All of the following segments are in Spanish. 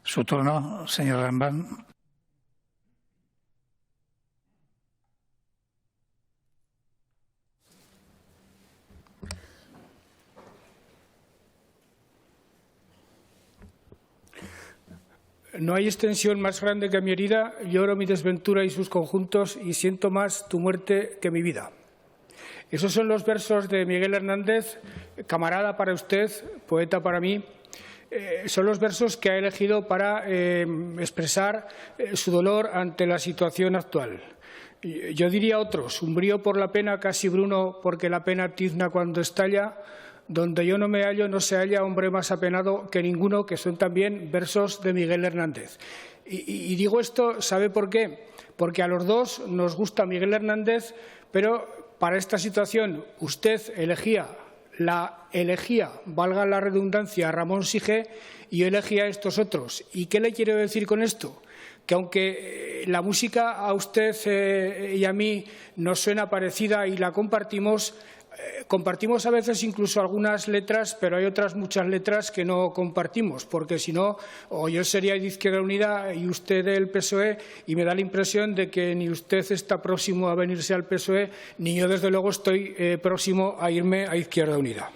Su turno, señor Rembán. No hay extensión más grande que mi herida, lloro mi desventura y sus conjuntos y siento más tu muerte que mi vida. Esos son los versos de Miguel Hernández, camarada para usted, poeta para mí. Son los versos que ha elegido para expresar su dolor ante la situación actual. Yo diría otros, umbrío por la pena, casi bruno, porque la pena tizna cuando estalla. Donde yo no me hallo, no se halla hombre más apenado que ninguno, que son también versos de Miguel Hernández. Y digo esto, ¿sabe por qué? Porque a los dos nos gusta Miguel Hernández, pero para esta situación usted elegía, valga la redundancia, a Ramón Sige y yo elegía a estos otros. ¿Y qué le quiero decir con esto? Que aunque la música a usted y a mí nos suena parecida y la compartimos a veces incluso algunas letras, pero hay otras muchas letras que no compartimos, porque si no, o yo sería de Izquierda Unida y usted del PSOE, y me da la impresión de que ni usted está próximo a venirse al PSOE, ni yo desde luego estoy próximo a irme a Izquierda Unida.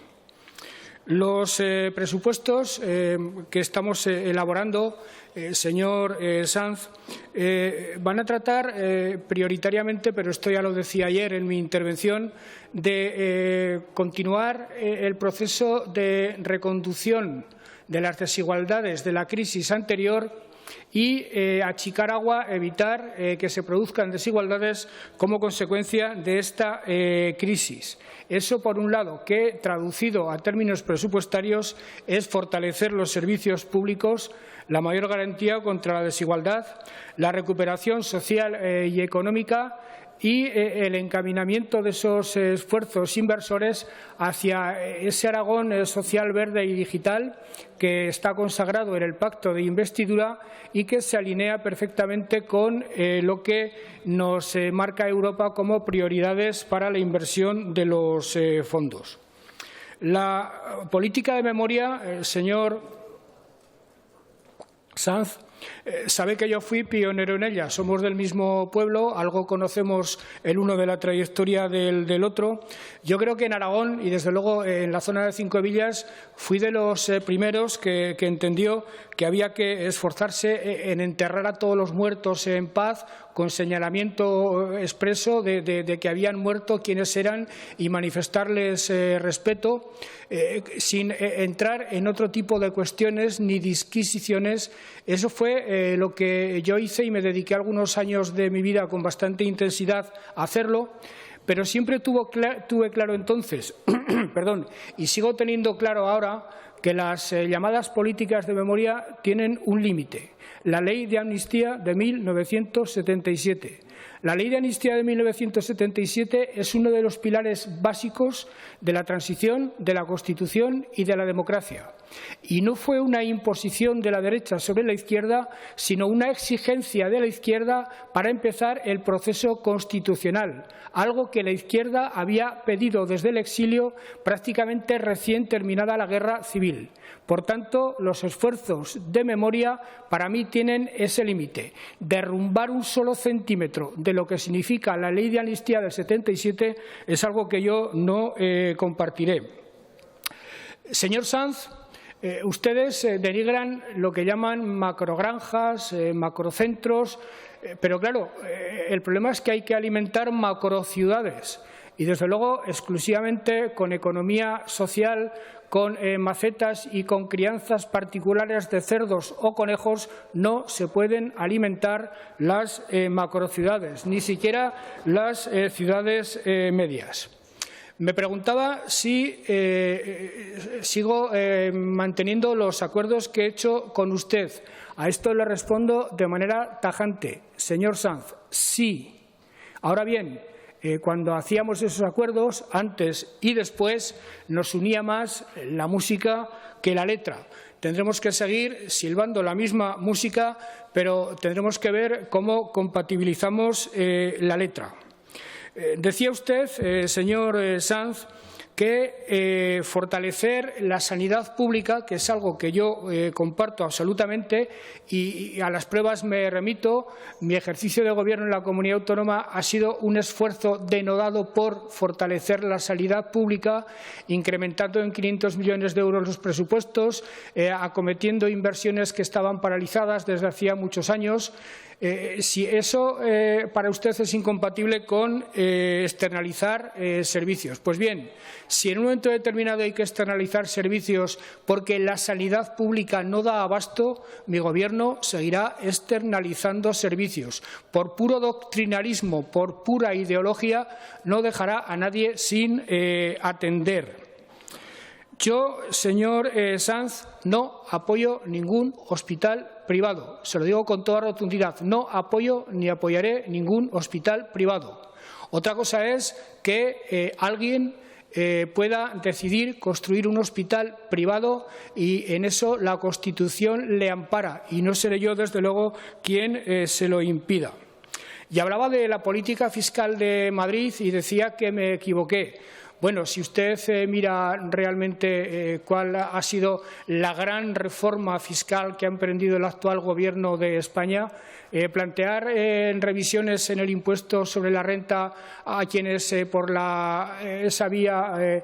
Los presupuestos que estamos elaborando, señor Sanz, van a tratar prioritariamente, pero esto ya lo decía ayer en mi intervención, de continuar el proceso de reconducción de las desigualdades de la crisis anterior y achicar agua, evitar que se produzcan desigualdades como consecuencia de esta crisis. Eso, por un lado, que, traducido a términos presupuestarios, es fortalecer los servicios públicos, la mayor garantía contra la desigualdad, la recuperación social y económica y el encaminamiento de esos esfuerzos inversores hacia ese Aragón social, verde y digital que está consagrado en el Pacto de Investidura y que se alinea perfectamente con lo que nos marca Europa como prioridades para la inversión de los fondos. La política de memoria, señor Sanz, sabe que yo fui pionero en ella, somos del mismo pueblo, algo conocemos el uno de la trayectoria del otro. Yo creo que en Aragón y desde luego en la zona de Cinco Villas fui de los primeros que entendió que había que esforzarse en enterrar a todos los muertos en paz, con señalamiento expreso de que habían muerto, quiénes eran y manifestarles respeto, sin entrar en otro tipo de cuestiones ni disquisiciones. Eso fue lo que yo hice y me dediqué algunos años de mi vida con bastante intensidad a hacerlo, pero siempre tuve claro entonces, perdón, y sigo teniendo claro ahora, que las llamadas políticas de memoria tienen un límite, la Ley de Amnistía de 1977. La Ley de Amnistía de 1977 es uno de los pilares básicos de la transición, de la Constitución y de la democracia. Y no fue una imposición de la derecha sobre la izquierda, sino una exigencia de la izquierda para empezar el proceso constitucional, algo que la izquierda había pedido desde el exilio prácticamente recién terminada la guerra civil. Por tanto, los esfuerzos de memoria para mí tienen ese límite. Derrumbar un solo centímetro de lo que significa la Ley de Amnistía del 77 es algo que yo no compartiré. Señor Sanz, ustedes denigran lo que llaman macrogranjas, macrocentros, pero claro, el problema es que hay que alimentar macrociudades y desde luego exclusivamente con economía social, con macetas y con crianzas particulares de cerdos o conejos no se pueden alimentar las macrociudades, ni siquiera las ciudades medias. Me preguntaba si sigo manteniendo los acuerdos que he hecho con usted. A esto le respondo de manera tajante. Señor Sanz, sí. Ahora bien, cuando hacíamos esos acuerdos, antes y después, nos unía más la música que la letra. Tendremos que seguir silbando la misma música, pero tendremos que ver cómo compatibilizamos la letra. Decía usted, señor Sanz, que fortalecer la sanidad pública, que es algo que yo comparto absolutamente y a las pruebas me remito. Mi ejercicio de gobierno en la comunidad autónoma ha sido un esfuerzo denodado por fortalecer la sanidad pública, incrementando en 500 millones de euros los presupuestos, acometiendo inversiones que estaban paralizadas desde hacía muchos años. Si eso para usted es incompatible con externalizar servicios, pues bien, si en un momento determinado hay que externalizar servicios porque la sanidad pública no da abasto, mi Gobierno seguirá externalizando servicios. Por puro doctrinarismo, por pura ideología, no dejará a nadie sin atender. Yo, señor Sanz, no apoyo ningún hospital privado. Se lo digo con toda rotundidad. No apoyo ni apoyaré ningún hospital privado. Otra cosa es que alguien pueda decidir construir un hospital privado y en eso la Constitución le ampara y no seré yo, desde luego, quien se lo impida. Y hablaba de la política fiscal de Madrid y decía que me equivoqué. Bueno, si usted mira realmente cuál ha sido la gran reforma fiscal que ha emprendido el actual Gobierno de España, plantear revisiones en el impuesto sobre la renta a quienes por esa vía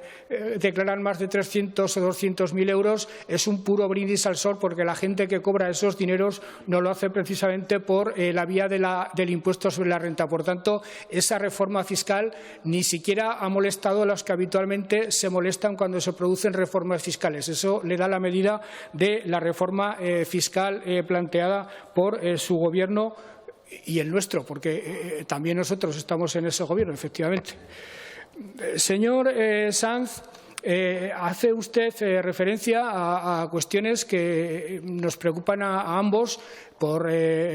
declaran más de 300 o 200.000 euros es un puro brindis al sol, porque la gente que cobra esos dineros no lo hace precisamente por la vía del impuesto sobre la renta. Por tanto, esa reforma fiscal ni siquiera ha molestado a los que habitualmente se molestan cuando se producen reformas fiscales. Eso le da la medida de la reforma fiscal planteada por su Gobierno y el nuestro, porque también nosotros estamos en ese Gobierno, efectivamente. Señor Sanz, hace usted referencia a cuestiones que nos preocupan a ambos por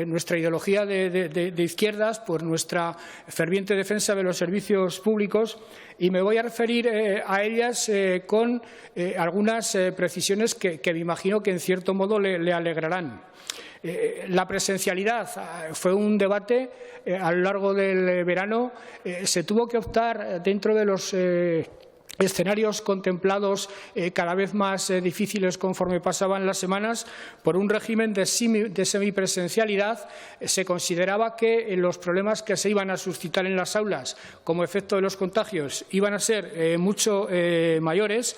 nuestra ideología de izquierdas, por nuestra ferviente defensa de los servicios públicos, y me voy a referir a ellas con algunas precisiones que me imagino que en cierto modo le alegrarán. La presencialidad fue un debate a lo largo del verano. Se tuvo que optar dentro de los escenarios contemplados cada vez más difíciles conforme pasaban las semanas por un régimen de semipresencialidad. Se consideraba que los problemas que se iban a suscitar en las aulas como efecto de los contagios iban a ser mucho mayores.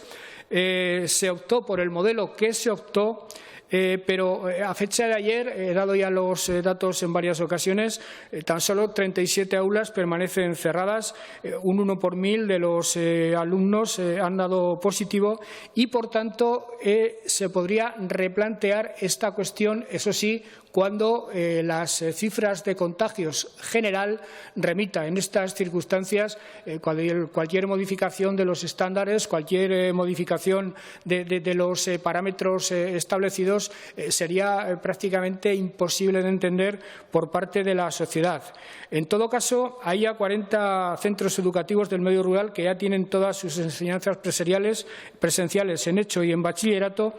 Se optó por el modelo que se optó. Pero a fecha de ayer, he dado ya los datos en varias ocasiones, tan solo 37 aulas permanecen cerradas, un 1 por 1000 de los alumnos han dado positivo y, por tanto, se podría replantear esta cuestión, eso sí, cuando las cifras de contagios general remita. En estas circunstancias, cualquier modificación de los estándares, cualquier modificación de los parámetros establecidos sería prácticamente imposible de entender por parte de la sociedad. En todo caso, hay ya 40 centros educativos del medio rural que ya tienen todas sus enseñanzas presenciales en hecho y en bachillerato,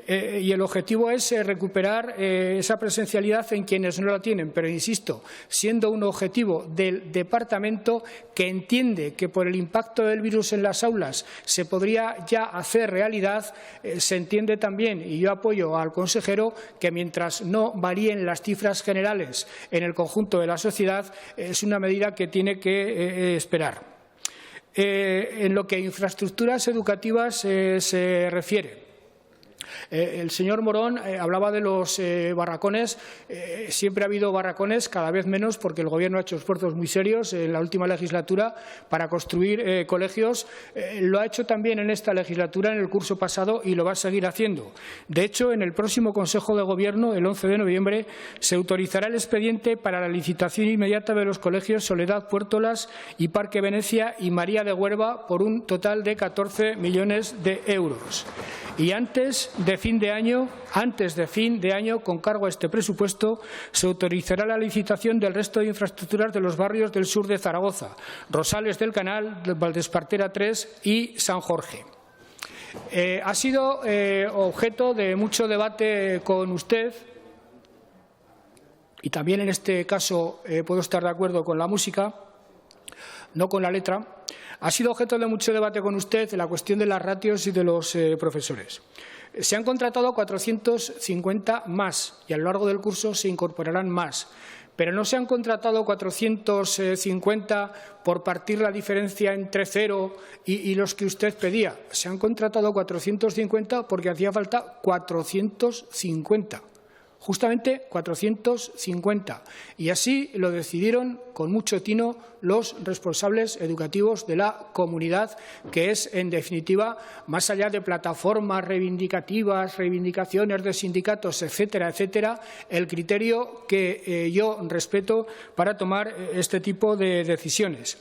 y el objetivo es recuperar esa presencialidad en quienes no la tienen. Pero, insisto, siendo un objetivo del Departamento que entiende que por el impacto del virus en las aulas se podría ya hacer realidad, se entiende también, y yo apoyo al consejero, que mientras no varíen las cifras generales en el conjunto de la sociedad, es una medida que tiene que esperar. En lo que a infraestructuras educativas se refiere, el señor Morón hablaba de los barracones. Siempre ha habido barracones, cada vez menos, porque el Gobierno ha hecho esfuerzos muy serios en la última legislatura para construir colegios. Lo ha hecho también en esta legislatura, en el curso pasado, y lo va a seguir haciendo. De hecho, en el próximo Consejo de Gobierno, el 11 de noviembre, se autorizará el expediente para la licitación inmediata de los colegios Soledad Puertolas y Parque Venecia y María de Huerva por un total de 14 millones de euros. Y antes de fin de año, con cargo a este presupuesto, se autorizará la licitación del resto de infraestructuras de los barrios del sur de Zaragoza, Rosales del Canal, Valdespartera 3 y San Jorge. Ha sido objeto de mucho debate con usted, y también en este caso puedo estar de acuerdo con la música, no con la letra. Ha sido objeto de mucho debate con usted la cuestión de las ratios y de los profesores. Se han contratado 450 más y a lo largo del curso se incorporarán más. Pero no se han contratado 450 por partir la diferencia entre 0 y los que usted pedía. Se han contratado 450 porque hacía falta 450. Justamente 450. Y así lo decidieron con mucho tino los responsables educativos de la comunidad, que es, en definitiva, más allá de plataformas reivindicativas, reivindicaciones de sindicatos, etcétera, etcétera, el criterio que yo respeto para tomar este tipo de decisiones.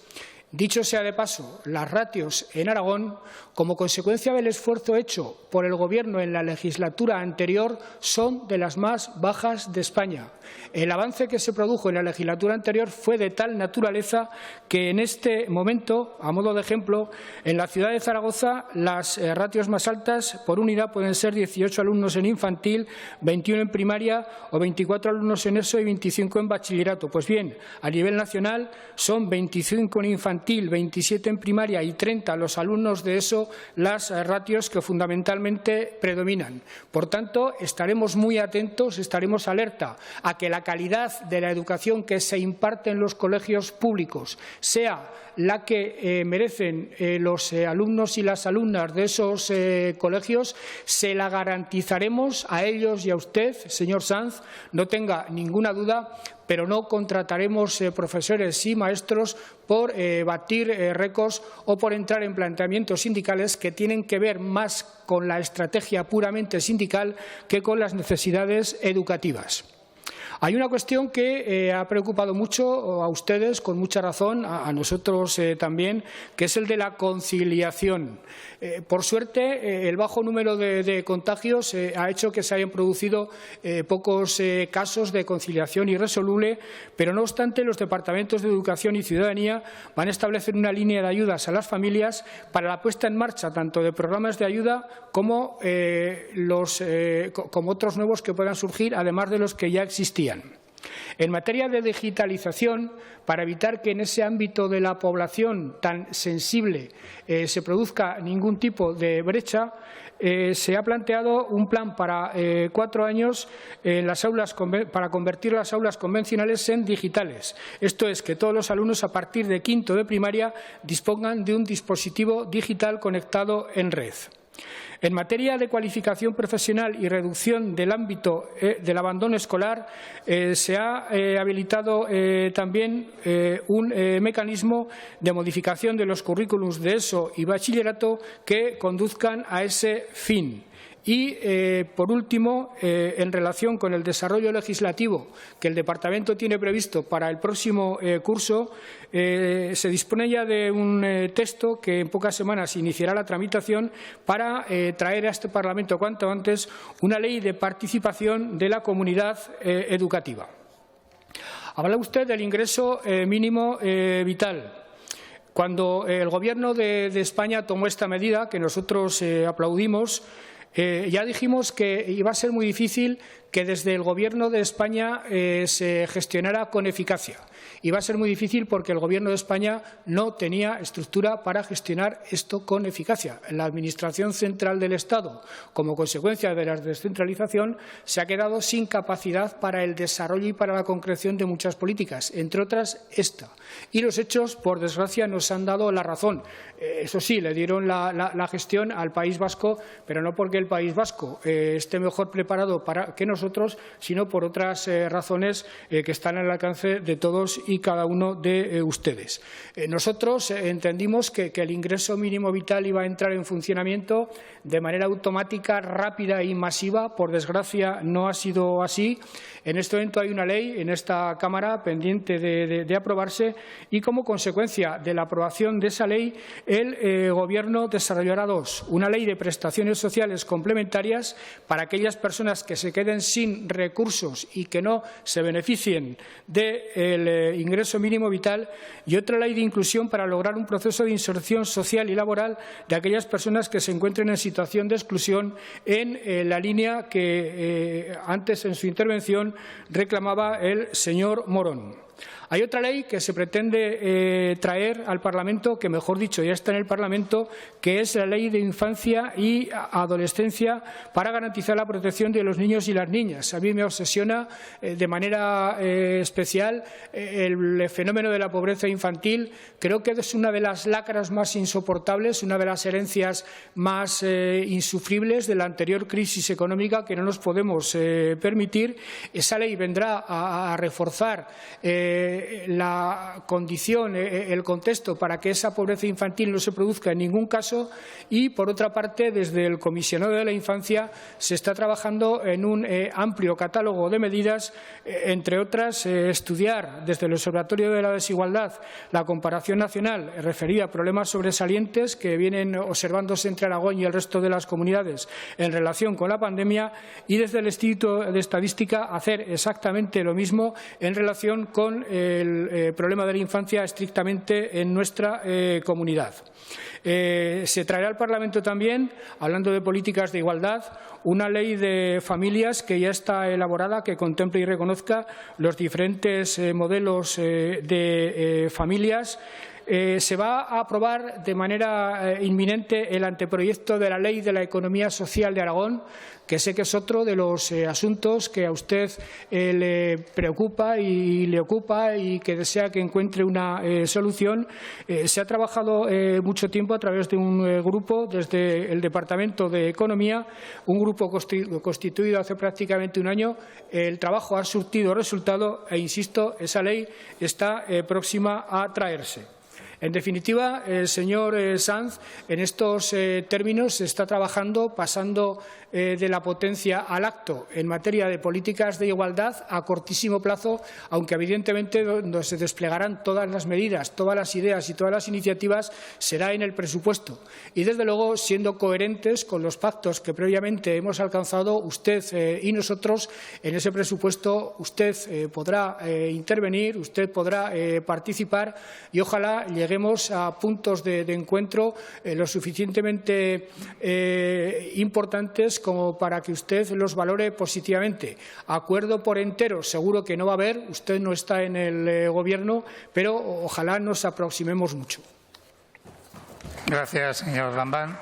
Dicho sea de paso, las ratios en Aragón, como consecuencia del esfuerzo hecho por el Gobierno en la legislatura anterior, son de las más bajas de España. El avance que se produjo en la legislatura anterior fue de tal naturaleza que en este momento, a modo de ejemplo, en la ciudad de Zaragoza las ratios más altas por unidad pueden ser 18 alumnos en infantil, 21 en primaria o 24 alumnos en ESO y 25 en bachillerato. Pues bien, a nivel nacional son 25 en infantil, 27 en primaria y 30 los alumnos de ESO las ratios que fundamentalmente predominan. Por tanto, estaremos muy atentos, estaremos alerta a que la calidad de la educación que se imparte en los colegios públicos sea la que merecen los alumnos y las alumnas de esos colegios. Se la garantizaremos a ellos y a usted, señor Sanz, no tenga ninguna duda, pero no contrataremos profesores y maestros por batir récords o por entrar en planteamientos sindicales que tienen que ver más con la estrategia puramente sindical que con las necesidades educativas. Hay una cuestión que ha preocupado mucho a ustedes, con mucha razón, a nosotros también, que es el de la conciliación. Por suerte, el bajo número de contagios ha hecho que se hayan producido pocos casos de conciliación irresoluble, pero no obstante los departamentos de Educación y Ciudadanía van a establecer una línea de ayudas a las familias para la puesta en marcha tanto de programas de ayuda como otros nuevos que puedan surgir, además de los que ya existían. En materia de digitalización, para evitar que en ese ámbito de la población tan sensible se produzca ningún tipo de brecha, se ha planteado un plan para 4 años en las aulas para convertir las aulas convencionales en digitales. Esto es, que todos los alumnos a partir de quinto de primaria dispongan de un dispositivo digital conectado en red. En materia de cualificación profesional y reducción del ámbito del abandono escolar, se ha habilitado también un mecanismo de modificación de los currículums de ESO y bachillerato que conduzcan a ese fin. Y, por último, en relación con el desarrollo legislativo que el Departamento tiene previsto para el próximo curso, se dispone ya de un texto que en pocas semanas iniciará la tramitación para traer a este Parlamento cuanto antes una ley de participación de la comunidad educativa. Habla usted del ingreso mínimo vital. Cuando el Gobierno de España tomó esta medida, que nosotros aplaudimos, ya dijimos que iba a ser muy difícil que desde el Gobierno de España se gestionara con eficacia. Iba a ser muy difícil porque el Gobierno de España no tenía estructura para gestionar esto con eficacia. La Administración central del Estado, como consecuencia de la descentralización, se ha quedado sin capacidad para el desarrollo y para la concreción de muchas políticas, entre otras esta. Y los hechos, por desgracia, nos han dado la razón. Eso sí, le dieron la gestión al País Vasco, pero no porque el País Vasco esté mejor preparado que nosotros, sino por otras razones que están al alcance de todos y cada uno de ustedes. Nosotros entendimos que el ingreso mínimo vital iba a entrar en funcionamiento de manera automática, rápida y masiva. Por desgracia, no ha sido así. En este momento hay una ley en esta Cámara pendiente de aprobarse y, como consecuencia de la aprobación de esa ley, el Gobierno desarrollará una ley de prestaciones sociales complementarias para aquellas personas que se queden sin recursos y que no se beneficien del ingreso mínimo vital, y otra ley de inclusión para lograr un proceso de inserción social y laboral de aquellas personas que se encuentren en situación de exclusión, en la línea que antes en su intervención reclamaba el señor Morón. Hay otra ley que se pretende traer al Parlamento, que mejor dicho ya está en el Parlamento, que es la Ley de Infancia y Adolescencia para garantizar la protección de los niños y las niñas. A mí me obsesiona de manera especial el fenómeno de la pobreza infantil. Creo que es una de las lacras más insoportables, una de las herencias más insufribles de la anterior crisis económica que no nos podemos permitir. Esa ley vendrá a reforzar la condición, el contexto para que esa pobreza infantil no se produzca en ningún caso y, por otra parte, desde el Comisionado de la Infancia se está trabajando en un amplio catálogo de medidas, entre otras, estudiar desde el Observatorio de la Desigualdad la comparación nacional referida a problemas sobresalientes que vienen observándose entre Aragón y el resto de las comunidades en relación con la pandemia y desde el Instituto de Estadística hacer exactamente lo mismo en relación con el problema de la infancia estrictamente en nuestra comunidad. Se traerá al Parlamento también, hablando de políticas de igualdad, una ley de familias que ya está elaborada, que contemple y reconozca los diferentes modelos de familias. Se va a aprobar de manera inminente el anteproyecto de la Ley de la Economía Social de Aragón, que sé que es otro de los asuntos que a usted le preocupa y le ocupa y que desea que encuentre una solución. Se ha trabajado mucho tiempo a través de un grupo desde el Departamento de Economía, un grupo constituido hace prácticamente un año. El trabajo ha surtido resultado e, insisto, esa ley está próxima a traerse. En definitiva, señor Sanz, en estos términos se está trabajando pasando de la potencia al acto en materia de políticas de igualdad a cortísimo plazo, aunque evidentemente donde se desplegarán todas las medidas, todas las ideas y todas las iniciativas será en el presupuesto. Y, desde luego, siendo coherentes con los pactos que previamente hemos alcanzado usted y nosotros, en ese presupuesto usted podrá intervenir, usted podrá participar y ojalá lleguemos a puntos de encuentro lo suficientemente importantes como para que usted los valore positivamente. Acuerdo por entero seguro que no va a haber, usted no está en el Gobierno, pero ojalá nos aproximemos mucho. Gracias, señor Lambán.